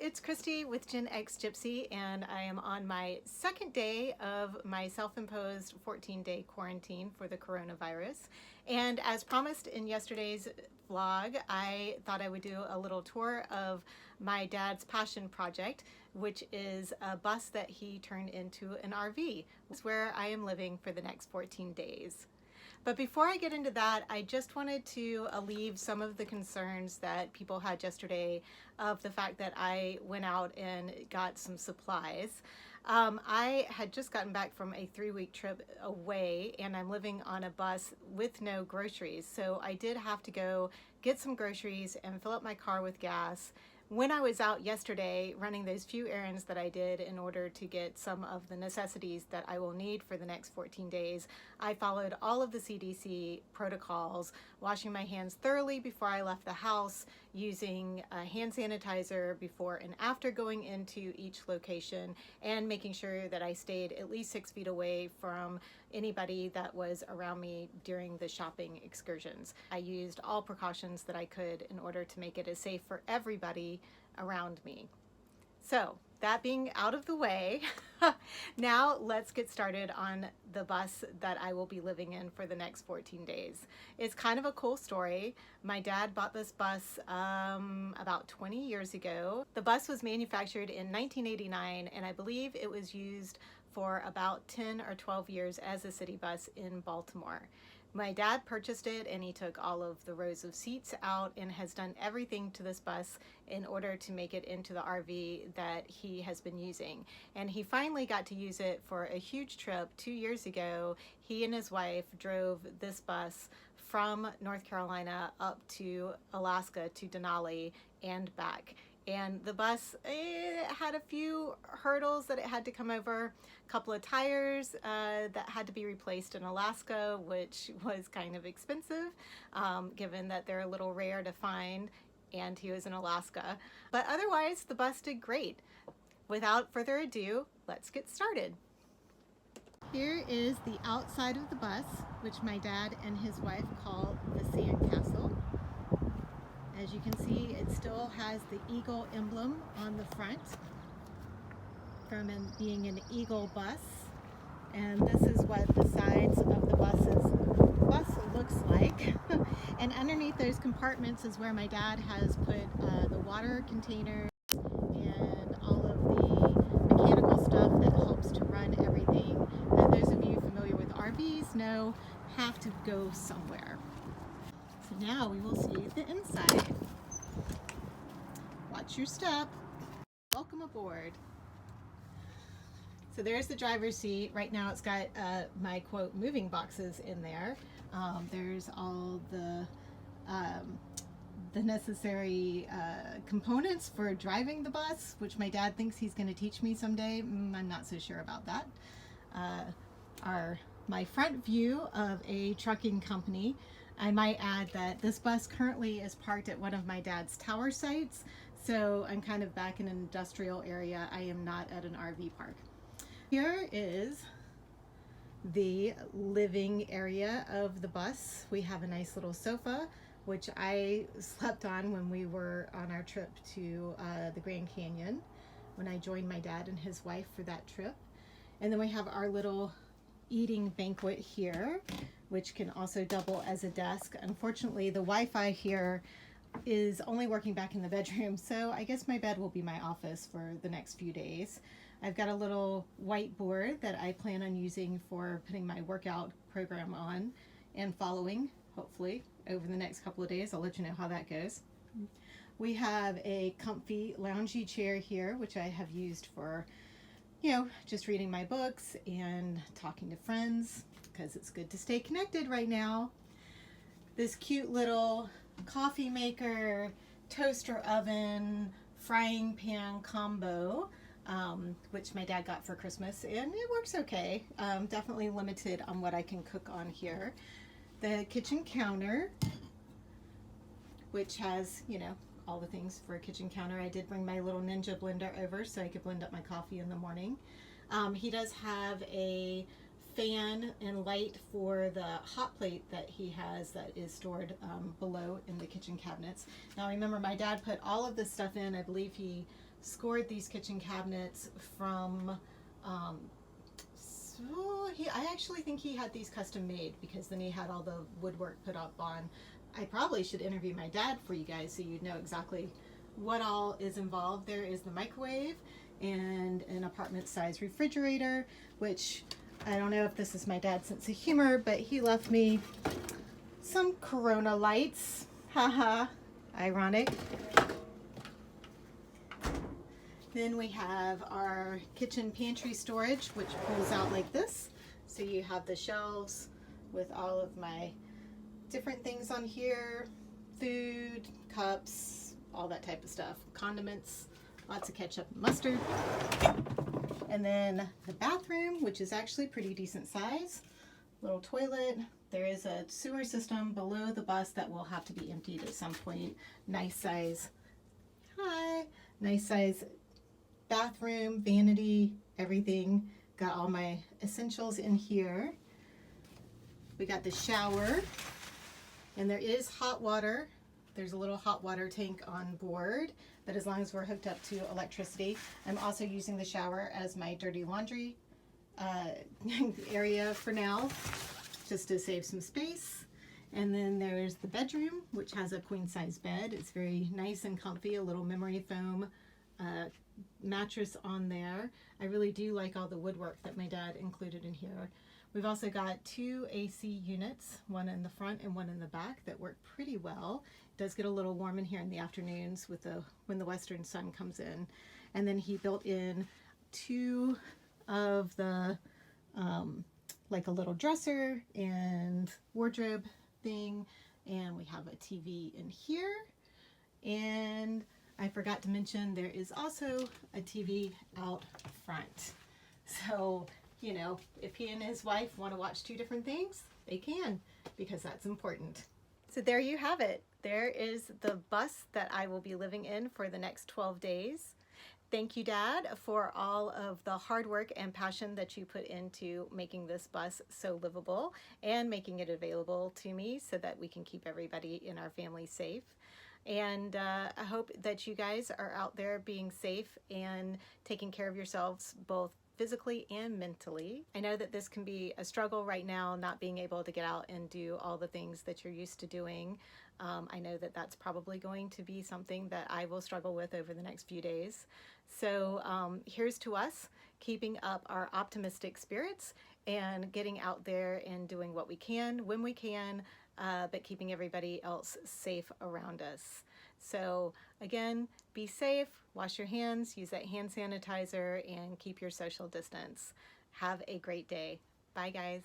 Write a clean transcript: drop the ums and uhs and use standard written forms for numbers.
it's Christy with Gen X Gypsy, and I am on my second day of my self-imposed 14-day quarantine for the coronavirus. And as promised in yesterday's vlog, I thought I would do a little tour of my dad's passion project, which is a bus that he turned into an RV. It's where I am living for the next 14 days. But before I get into that, I just wanted to alleviate some of the concerns that people had yesterday of the fact that I went out and got some supplies. I had just gotten back from a 3-week trip away, and I'm living on a bus with no groceries. So I did have to go get some groceries and fill up my car with gas. When I was out yesterday running those few errands that I did in order to get some of the necessities that I will need for the next 14 days, I followed all of the CDC protocols, washing my hands thoroughly before I left the house, using hand sanitizer before and after going into each location, and making sure that I stayed at least 6 feet away from anybody that was around me during the shopping excursions. I used all precautions that I could in order to make it as safe for everybody around me. So that being out of the way, now let's get started on the bus that I will be living in for the next 14 days. It's kind of a cool story. My dad bought this bus about 20 years ago. The bus was manufactured in 1989, and I believe it was used for about 10 or 12 years as a city bus in Baltimore. My dad purchased it, and he took all of the rows of seats out and has done everything to this bus in order to make it into the RV that he has been using. And he finally got to use it for a huge trip 2 years ago. He and his wife drove this bus from North Carolina up to Alaska to Denali and back. And the bus had a few hurdles that it had to come over, a couple of tires that had to be replaced in Alaska, which was kind of expensive, given that they're a little rare to find, and he was in Alaska. But otherwise, the bus did great. Without further ado, let's get started. Here is the outside of the bus, which my dad and his wife call the sandcastle. As you can see, it still has the eagle emblem on the front from being an eagle bus. And this is what the sides of the bus looks like. And underneath those compartments is where my dad has put the water container and all of the mechanical stuff that helps to run everything that those of you familiar with RVs know have to go somewhere. So now we will see the inside. Watch your step. Welcome aboard. So there's the driver's seat. Right now it's got my quote moving boxes in there. There's all the necessary components for driving the bus, which my dad thinks he's going to teach me someday. I'm not so sure about that. My front view of a trucking company. I might add that this bus currently is parked at one of my dad's tower sites, so I'm kind of back in an industrial area. I am not at an RV park. Here is the living area of the bus. We have a nice little sofa, which I slept on when we were on our trip to the Grand Canyon, when I joined my dad and his wife for that trip. And then we have our little eating banquet here, which can also double as a desk. Unfortunately, the Wi-Fi here is only working back in the bedroom, so I guess my bed will be my office for the next few days. I've got a little whiteboard that I plan on using for putting my workout program on and following, hopefully, over the next couple of days. I'll let you know how that goes. We have a comfy loungy chair here, which I have used for just reading my books and talking to friends, because it's good to stay connected right now. This cute little coffee maker, toaster oven, frying pan combo, which my dad got for Christmas, and it works okay. Definitely limited on what I can cook on here. The kitchen counter, which has, all the things for a kitchen counter. I did bring my little Ninja blender over so I could blend up my coffee in the morning. He does have a fan and light for the hot plate that he has that is stored below in the kitchen cabinets. Now remember, my dad put all of this stuff in. I believe he scored these kitchen cabinets from, I actually think he had these custom made, because then he had all the woodwork put up on. I probably should interview my dad for you guys so you'd know exactly what all is involved. There is the microwave and an apartment size refrigerator, which I don't know if this is my dad's sense of humor, but he left me some Corona lights. Haha, ironic. Then we have our kitchen pantry storage, which pulls out like this. So you have the shelves with all of my different things on here, food, cups, all that type of stuff, condiments, lots of ketchup and mustard. And then the bathroom, which is actually pretty decent size, little toilet. There is a sewer system below the bus that will have to be emptied at some point. Nice size, nice size bathroom, vanity, everything. Got all my essentials in here. We got the shower, and there is hot water. There's a little hot water tank on board, but as long as we're hooked up to electricity. I'm also using the shower as my dirty laundry area for now, just to save some space. And then there's the bedroom, which has a queen size bed. It's very nice and comfy, a little memory foam mattress on there. I really do like all the woodwork that my dad included in here. We've also got 2 AC units, one in the front and one in the back, that work pretty well. It does get a little warm in here in the afternoons with when the western sun comes in. And then he built in 2 of the like a little dresser and wardrobe thing, and we have a TV in here. And I forgot to mention there is also a TV out front. So, you know, if he and his wife want to watch 2 different things, they can, because that's important. So there you have it. There is the bus that I will be living in for the next 12 days. Thank you, Dad, for all of the hard work and passion that you put into making this bus so livable and making it available to me so that we can keep everybody in our family safe. And I hope that you guys are out there being safe and taking care of yourselves both physically and mentally. I know that this can be a struggle right now, not being able to get out and do all the things that you're used to doing. I know that that's probably going to be something that I will struggle with over the next few days. So here's to us keeping up our optimistic spirits and getting out there and doing what we can when we can, but keeping everybody else safe around us. So again, be safe, wash your hands, use that hand sanitizer, and keep your social distance. Have a great day. Bye, guys.